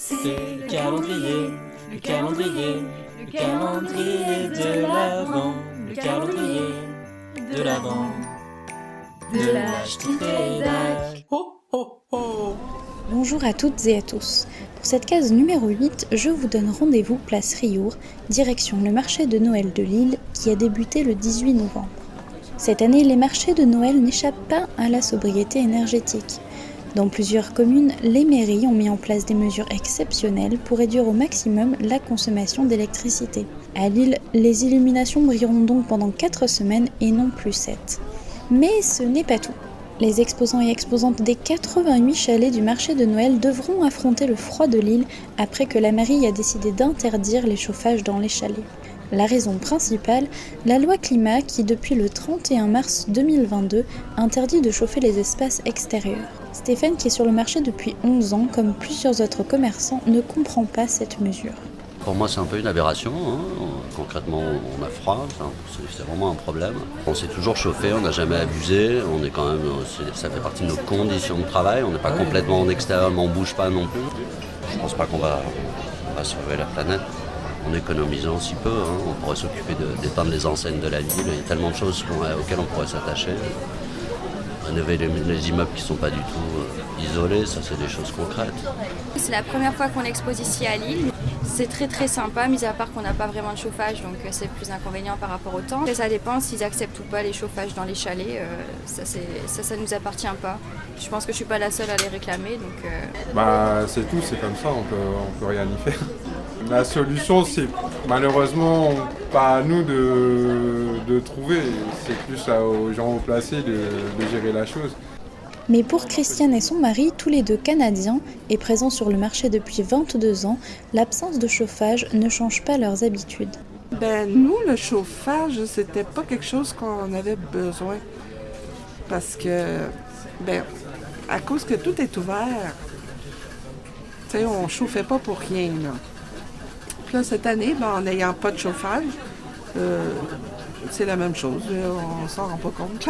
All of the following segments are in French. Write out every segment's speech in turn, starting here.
C'est le calendrier, le calendrier, le calendrier de l'Avent, le calendrier de l'Avent, de la Ch'ti-Trédac. Ho, ho, ho. Bonjour à toutes et à tous. Pour cette case numéro 8, je vous donne rendez-vous place Riour, direction le marché de Noël de Lille qui a débuté le 18 novembre. Cette année, les marchés de Noël n'échappent pas à la sobriété énergétique. Dans plusieurs communes, les mairies ont mis en place des mesures exceptionnelles pour réduire au maximum la consommation d'électricité. À Lille, les illuminations brilleront donc pendant 4 semaines et non plus 7. Mais ce n'est pas tout. Les exposants et exposantes des 88 chalets du marché de Noël devront affronter le froid de Lille après que la mairie a décidé d'interdire les chauffages dans les chalets. La raison principale, la loi climat qui depuis le 31 mars 2022 interdit de chauffer les espaces extérieurs. Stéphane, qui est sur le marché depuis 11 ans, comme plusieurs autres commerçants, ne comprend pas cette mesure. Pour moi, c'est un peu une aberration. Concrètement, on a froid, c'est vraiment un problème. On s'est toujours chauffé, on n'a jamais abusé. On est quand même, ça fait partie de nos conditions de travail. On n'est pas complètement en extérieur, mais on ne bouge pas non plus. Je ne pense pas qu'on va sauver la planète en économisant si peu. On pourrait s'occuper d'éteindre les enseignes de la ville. Il y a tellement de choses auxquelles on pourrait s'attacher. Rénover les immeubles qui ne sont pas du tout isolés, ça c'est des choses concrètes. C'est la première fois qu'on expose ici à Lille. C'est très très sympa, mis à part qu'on n'a pas vraiment de chauffage, donc c'est plus inconvénient par rapport au temps. Et ça dépend s'ils acceptent ou pas les chauffages dans les chalets, ça nous appartient pas. Je pense que je suis pas la seule à les réclamer. Donc, C'est tout, c'est comme ça, on peut rien y faire. La solution, c'est malheureusement pas à nous de trouver, c'est plus aux gens haut placés de gérer la chose. Mais pour Christiane et son mari, tous les deux canadiens et présents sur le marché depuis 22 ans, l'absence de chauffage ne change pas leurs habitudes. Nous, le chauffage, c'était pas quelque chose qu'on avait besoin. Parce que, à cause que tout est ouvert, on chauffait pas pour rien, là. Puis là, cette année, en n'ayant pas de chauffage, c'est la même chose. On s'en rend pas compte.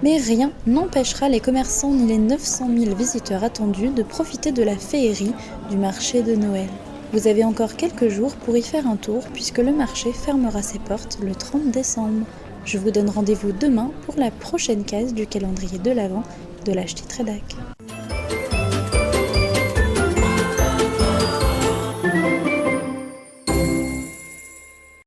Mais rien n'empêchera les commerçants ni les 900 000 visiteurs attendus de profiter de la féerie du marché de Noël. Vous avez encore quelques jours pour y faire un tour puisque le marché fermera ses portes le 30 décembre. Je vous donne rendez-vous demain pour la prochaine case du calendrier de l'Avent de la Ch'ti-Trédac.